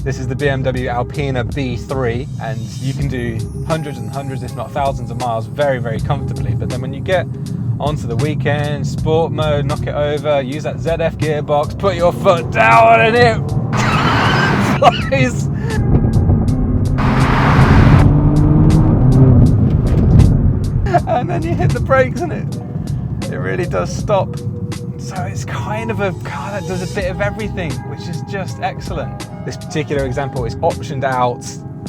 This is the BMW Alpina B3, and you can do hundreds and hundreds, if not thousands of miles very, very comfortably. But then when you get onto the weekend, sport mode, knock it over, use that ZF gearbox, put your foot down and it flies. And then you hit the brakes and it really does stop. So it's kind of a car that does a bit of everything, which is just excellent. This particular example is optioned out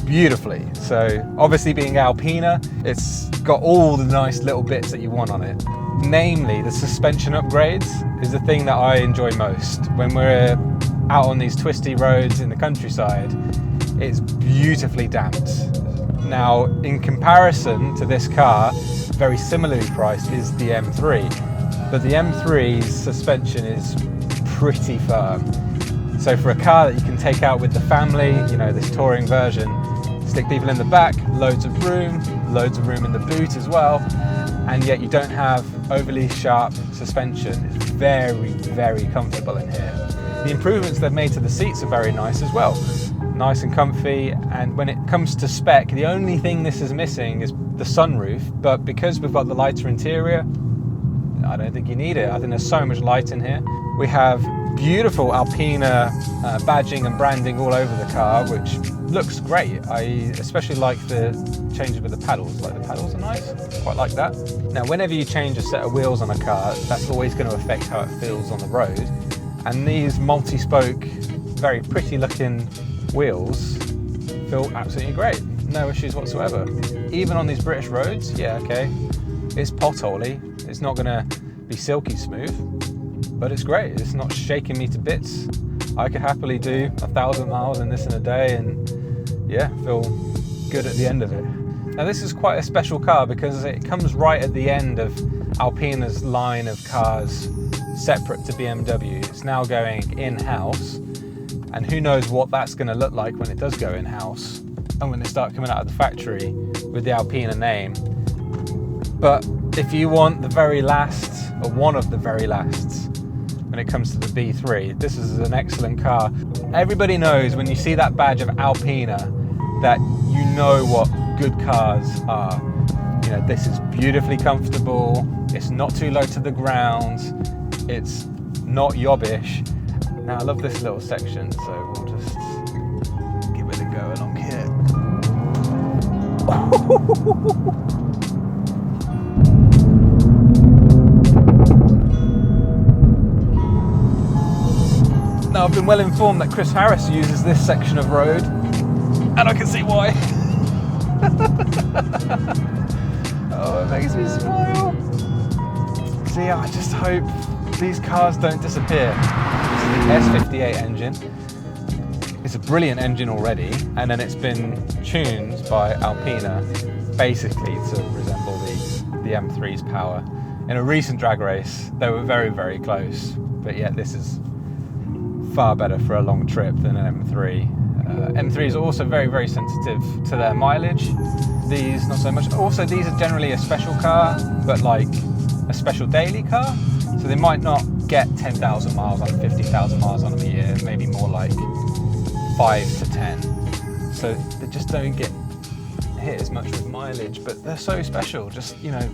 beautifully. So obviously being Alpina, it's got all the nice little bits that you want on it. Namely, the suspension upgrades is the thing that I enjoy most. When we're out on these twisty roads in the countryside, it's beautifully damped. Now, in comparison to this car, very similarly priced is the M3, but the M3's suspension is pretty firm. So for a car that you can take out with the family, you know, this touring version, stick people in the back, loads of room in the boot as well, and yet you don't have overly sharp suspension. It's very, very comfortable in here. The improvements they've made to the seats are very nice as well. Nice and comfy, and when it comes to spec, the only thing this is missing is the sunroof, but because we've got the lighter interior, I don't think you need it. I think there's so much light in here. We have beautiful Alpina badging and branding all over the car, which looks great. I especially like the changes with the paddles. Like, the paddles are nice, quite like that. Now, whenever you change a set of wheels on a car, that's always going to affect how it feels on the road. And these multi-spoke, very pretty looking wheels feel absolutely great. No issues whatsoever. Even on these British roads, yeah, okay, it's potholey. It's not gonna be silky smooth, but it's great. It's not shaking me to bits. I could happily do 1,000 miles in this in a day and yeah, feel good at the end of it. Now, this is quite a special car because it comes right at the end of Alpina's line of cars separate to BMW. It's now going in-house, and who knows what that's going to look like when it does go in-house and when they start coming out of the factory with the Alpina name. But if you want the very last, or one of the very lasts, when it comes to the B3, this is an excellent car. Everybody knows when you see that badge of Alpina that you know what good cars are. You know, this is beautifully comfortable, it's not too low to the ground, it's not yobbish. Now, I love this little section, so we'll just give it a go along here. Now, I've been well informed that Chris Harris uses this section of road, and I can see why. Oh, it makes me smile. So yeah, I just hope these cars don't disappear. This is the S58 engine. It's a brilliant engine already, and then it's been tuned by Alpina basically to resemble the M3's power. In a recent drag race, they were very, very close, but yet this is far better for a long trip than an M3. M3 is also very, very sensitive to their mileage. These, not so much. Also, these are generally a special car, but like a special daily car. So they might not get 10,000 miles on them, 50,000 miles on them a year, maybe more like 5 to 10. So they just don't get hit as much with mileage, but they're so special. Just, you know,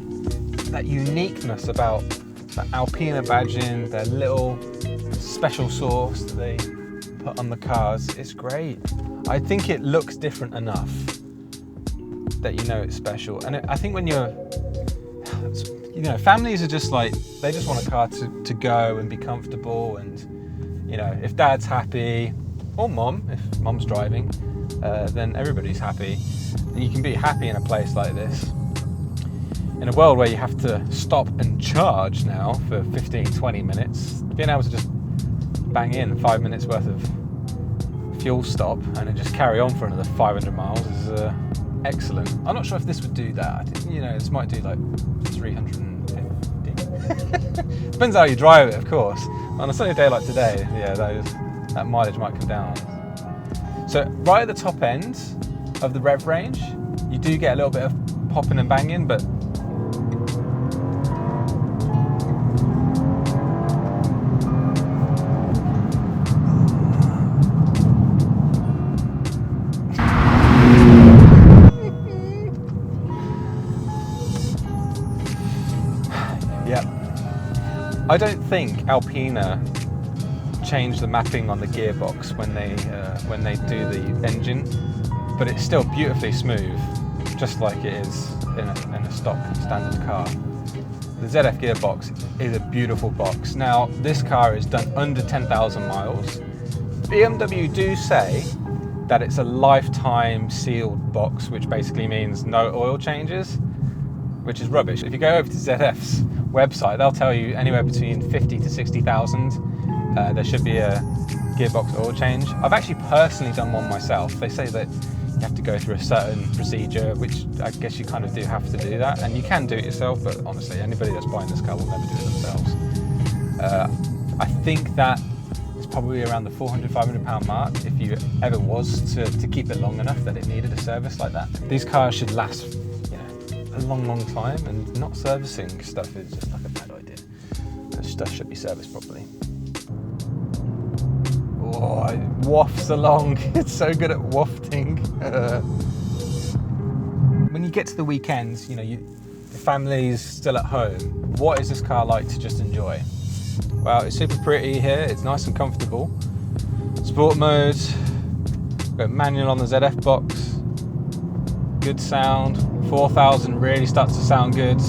that uniqueness about the Alpina badging, their little special sauce that they put on the cars, it's great. I think it looks different enough that you know it's special. And I think when you're, you know, families are just like, they just want a car to go and be comfortable, and, you know, if dad's happy, or mom, if mom's driving, then everybody's happy. And you can be happy in a place like this. In a world where you have to stop and charge now for 15-20 minutes, being able to just bang in 5 minutes worth of fuel stop and then just carry on for another 500 miles is excellent. I'm not sure if this would do that. I think, you know, this might do like 350. Depends how you drive it, of course. On a sunny day like today, yeah, that mileage might come down. So right at the top end of the rev range, you do get a little bit of popping and banging, but I don't think Alpina changed the mapping on the gearbox when they do the engine, but it's still beautifully smooth, just like it is in a stock standard car. The ZF gearbox is a beautiful box. Now, this car is done under 10,000 miles. BMW do say that it's a lifetime sealed box, which basically means no oil changes, which is rubbish. If you go over to ZF's website, they'll tell you anywhere between 50 to 60,000 there should be a gearbox oil change. I've actually personally done one myself. They say that you have to go through a certain procedure, which I guess you kind of do have to do that, and you can do it yourself, but honestly, anybody that's buying this car will never do it themselves. I think that it's probably around the £400, £500 mark if you ever was to keep it long enough that it needed a service like that. These cars should last, you know, a long time, and not servicing stuff is just like a bad idea. This stuff should be serviced properly. Oh, it wafts along. It's so good at wafting. When you get to the weekends, you know, your family's still at home. What is this car like to just enjoy? Well, it's super pretty here. It's nice and comfortable. Sport mode. Got manual on the ZF box. Good sound. 4,000 really starts to sound good.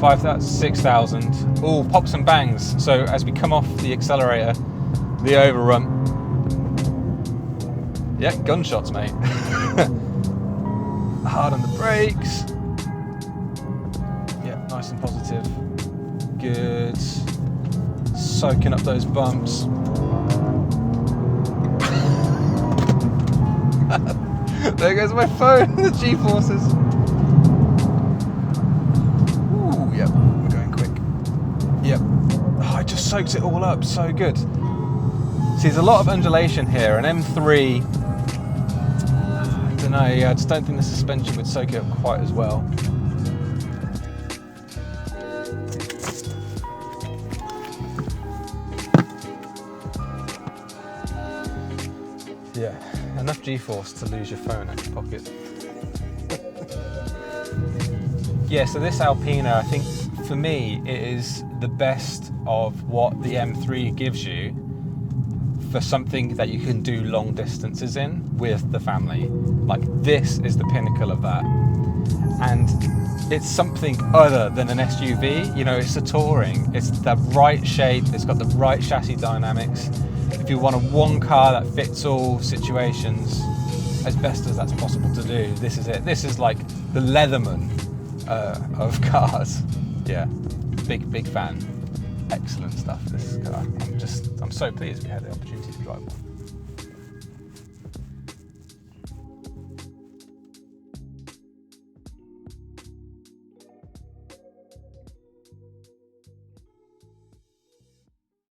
5,000, 6,000. All pops and bangs. So as we come off the accelerator, the overrun. Yeah, gunshots, mate. Hard on the brakes. Yeah, nice and positive. Good. Soaking up those bumps. There goes my phone, the G-forces. Ooh, yep, we're going quick. Yep. Oh, it just soaks it all up, so good. See, there's a lot of undulation here, an M3, I don't know, I just don't think the suspension would soak it up quite as well. Yeah, enough G-force to lose your phone out your pocket. Yeah, so this Alpina, I think for me, it is the best of what the M3 gives you for something that you can do long distances in with the family. Like, this is the pinnacle of that. And it's something other than an SUV. You know, it's a touring. It's the right shape. It's got the right chassis dynamics. If you want a one car that fits all situations as best as that's possible to do, this is it. This is like the Leatherman of cars. Yeah, big fan. Excellent stuff, this car. I'm so pleased we had the opportunity to drive one.